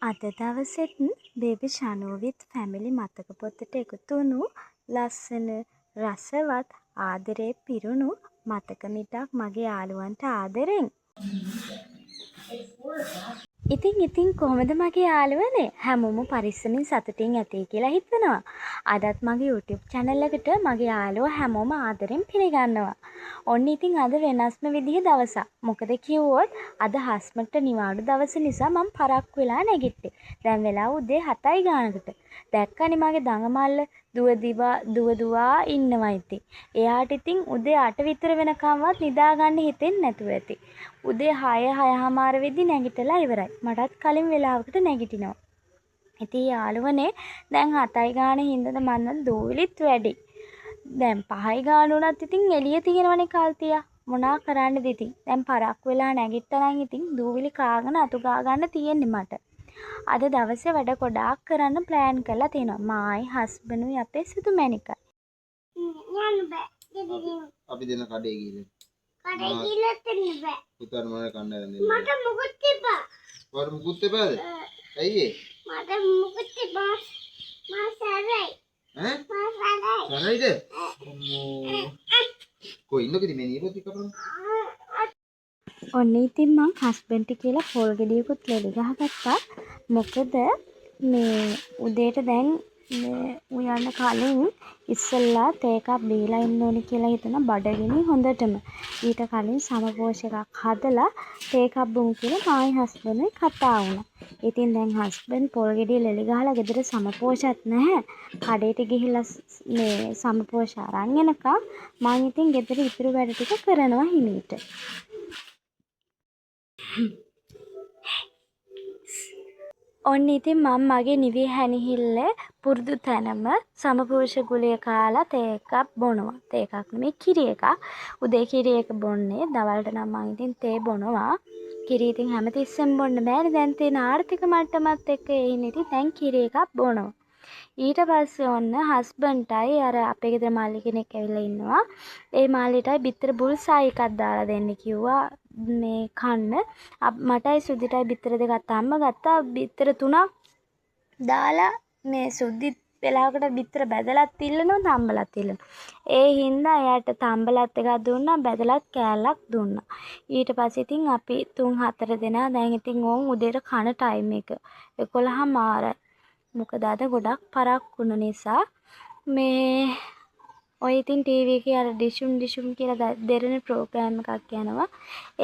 අද දවසෙත් baby ෂනෝවිත් family මතක පොතට එකතු වුණු ලස්සන රසවත් ආදරේ පිරුණු මතක මිටක් මගේ යාළුවන්ට ආදරෙන්. ඉතින් කොහොමද මගේ යාළුවනේ? හැමෝම පරිස්සමින් සතුටින් ඇති කියලා හිතනවා. අදත් මගේ YouTube channel එකට මගේ යාළුවෝ හැමෝම ආදරෙන් පිළිගන්නවා. ඔන්න ඉතින් අද වෙනස්ම විදිහේ දවසක්. මොකද කිව්වොත් අද හස්බන්ඩ්ට නිවාඩු දවස නිසා මම පරක්කු වෙලා නැගිට්ටේ. දැන් වෙලාව උදේ 7යි ගානකට. දැක්කනේ මගේ දඟමල්ල දුවදුවා ඉන්නවා ඉතින්. එයාට ඉතින් උදේ 8 විතර වෙනකම්වත් නිදා ගන්න හිතෙන්නේ නැතුව ඇති. උදේ 6:30 වෙද්දි නැගිටලා ඉවරයි. මටත් කලින් වෙලාවකට නැගිටිනවා. ඉතින් යාළුවනේ දැන් 7යි ගානේ හින්දාද මම දූවිලිත් වැඩි. දැන් 5යි ගාන උනත් ඉතින් එළිය තියෙනවනේ කල්තියා. මොනා කරන්නද ඉතින්. දැන් පරක්කු වෙලා නැගිට්ටා නම් ඉතින් දූවිලි කාගෙන අතු ගා ගන්න තියෙන්නේ මට. අද දවසේ වැඩ ගොඩාක් කරන්න ප්ලෑන් කරලා තියෙනවා. මායි හස්බන්ඩ්ුයි අපේ සුදු මැණිකයි. යන්න බෑ. අපි දෙන කඩේ ගිහින්. කඩේ ගිහින් දෙන්න බෑ. පුතාට මොනවද කන්න දෙන්නේ? මට මුකුත් තිබ්බා. ඔයාලට මුකුත් තිබ්බද? ඇයි ඒ? මට මුකුත් තිබ්බා. මා සරයි. ඈ? මා සරයි. සරයිද? අම්මෝ. කොයි ඉන්නකද මේ නියපොත්ති කපන්නේ? ඔන්න ඉතින් මං හස්බන්ඩ්ට කියලා පොල් ගෙඩියකුත් ලෙඩ ගහගත්තා. මොකද මේ උදේට දැන් උයන්න කලින් ඉස්සෙල්ලා තේ එකක් බීලා ඉන්න ඕනේ කියලා හිතන බඩගිනි හොඳටම. ඊට කලින් සමපෝෂ එකක් හදලා තේ එකක් බොමු කියලා මායි හස්බන්ඩ්යි කතා වුණා. ඉතින් දැන් හස්බන්ඩ් පොල් ගෙඩිය ලෙඩ ගහලා ගෙදර සමපෝෂත් නැහැ. කඩේට ගිහිල්ලා මේ සමපෝෂ අරන් එනකම් මං ඉතින් ගෙදර ඉතුරු වැඩ ටික කරනවා හිමීට. ඔන්න ඉතින් මම මගේ නිවි හැනිහිල්ල පුරුදු තැනම සමපුරුෂ ගුලිය කාලා තේ එකක් බොනවා. තේ එකක් නෙමෙයි කිරි එකක්. උදේ කිරි එක බොන්නේ. දවල්ට නම් මම ඉතින් තේ බොනවා. කිරි ඉතින් හැමතිස්සෙම බොන්න බෑනේ. දැන් තියෙන ආර්ථික මට්ටමත් එක්ක ඒ හින්දා ඉතින් දැන් කිරි එකක් බොනවා. ඊට පස්සේ ඔන්න හස්බන්ඩ්ටයි අර අපේ ගෙදර මල්ලි කෙනෙක් ඇවිල්ලා ඉන්නවා. ඒ මල්ලිටයි බිත්තර බුල්සායි එකක් දාලා දෙන්න කිව්වා මේ කන්න. මටයි සුද්දිටයි බිත්තර දෙකක් තම්බ ගත්තා. බිත්තර 3ක් දාලා මේ සුද්දි වෙලාවකට බිත්තර බැදලත් ඉල්ලනවා තම්බලත් ඉල්ලනවා. ඒ හින්දා එයාට තම්බලත් එකක් දුන්නා බැදලත් කෑල්ලක් දුන්නා. ඊට පස්සේ ඉතින් අපි 3-4 දෙනා දැන් ඉතින් ඕන් උදේට කන ටයිම් එක 11:00 මොකද අද ගොඩක් පරක්කු වුණ නිසා මේ ඔය ඉතින් ටීවී එකේ අර ඩිෂුම් කියලා දෙරණ ප්‍රෝග්‍රෑම් එකක් යනවා.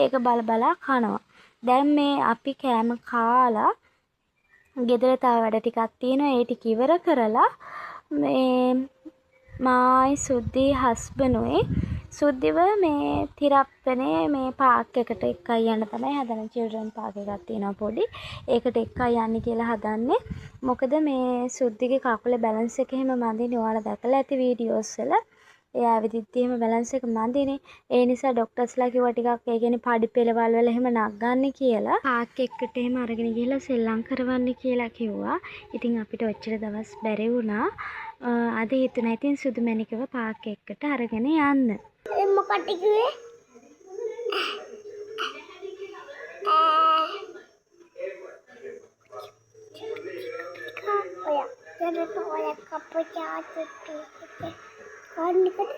ඒක බල කනවා. දැන් මේ අපි කෑම කාලා ගෙදර තව වැඩ ටිකක් තියෙනවා. ඒ ටික ඉවර කරලා මේ මායි සුද්දි හස්බන්ඩ්ුයි සුද්දිව මේ තිරප්පනේ මේ පාක් එකට එක්කයි යන්න තමයි හදන්නේ. චිල්ඩ්‍රන් පාක් එකක් තියෙනවා පොඩි. ඒකට එක්කයි යන්නේ කියලා හදන්නේ. මොකද මේ සුද්දිගේ කකුලේ බැලන්ස් එක එහෙම මන්දිනේ. ඔයාලා දැකලා ඇති වීඩියෝස් වල. එයා ඇවිදිද්දි එහෙම බැලන්ස් එක මන්දිනේ. ඒ නිසා ડોක්ටර්ස්ලා කිව්වා ටිකක් ඒ කියන්නේ පඩි පෙළවල් වල එහෙම නගගන්න කියලා. පාක් එකට එහෙම අරගෙන ගිහලා සෙල්ලම් කරවන්න කියලා කිව්වා. ඉතින් අපිට ඔච්චර දවස් බැරි වුණා. අද හිතුණා ඉතින් සුදු මැණිකව පාක් එකට අරගෙන යන්න. මොකක්ද කිව්වේ? ඔය කප්පචාත් කන්නකට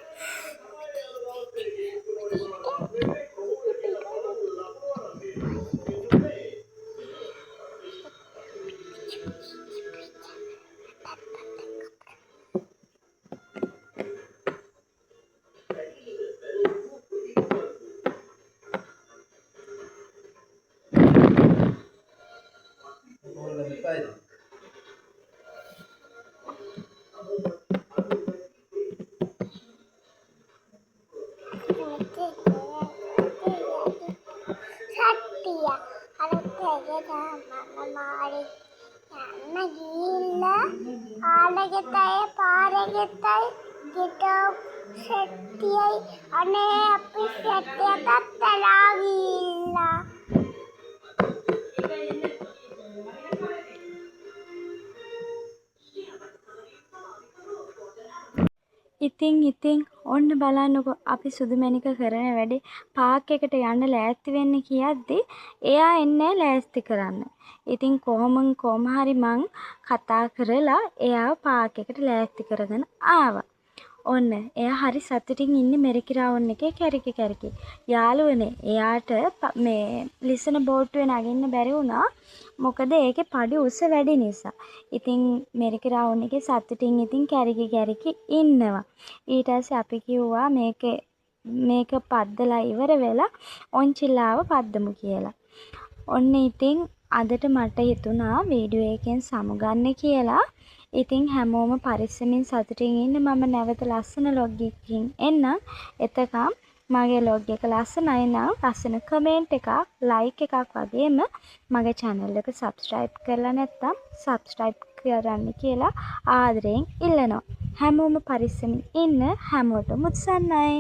අනේ අපි සෙට් එකක් තලා ගිහිල්ලා ඉතින් ඔන්න බලන්නකො අපි සුදුමැණික කරන වැඩේ පාක් එකට යන්න ලෑස්ති වෙන්න කියද්දි එයා එන්නේ ලෑස්ති කරන්න. ඉතින් කොහොම හරි මං කතා කරලා එයාව පාක් එකට ලෑස්ති කරගෙන ආවා. ඔන්න එයා හරි සතුටින් ඉන්නේ මෙරිකිරවුන් එකේ කැරකි. යාළුවනේ එයාට මේ ලිසන බෝට්ටුවේ නගින්න බැරි වුණා. මොකද ඒකේ පඩි උස වැඩි නිසා. ඉතින් මෙරිකිරවුන් එකේ සතුටින් ඉතින් කැරකි ඉන්නවා. ඊට පස්සේ අපි කිව්වා මේක පද්දලා ඉවර වෙලා ඔන්චිල්ලාව පද්දමු කියලා. ඔන්න ඉතින් අදට මට හිතුණා වීඩියෝ එකෙන් සමුගන්න කියලා. ඉතින් හැමෝම පරිස්සමින් සතුටින් ඉන්න. මම නැවත ලස්සන ලොග් එකකින් එන්නම්. එතකම් මගේ ලොග් එක ලස්සනයි නම් ලස්සන කමෙන්ට් එකක්, ලයික් එකක් වගේම මගේ channel එක subscribe කරලා නැත්නම් subscribe කරන්න කියලා ආදරයෙන් ඉල්ලනවා. හැමෝම පරිස්සමින් ඉන්න. හැමෝටම උත්සන්නයි.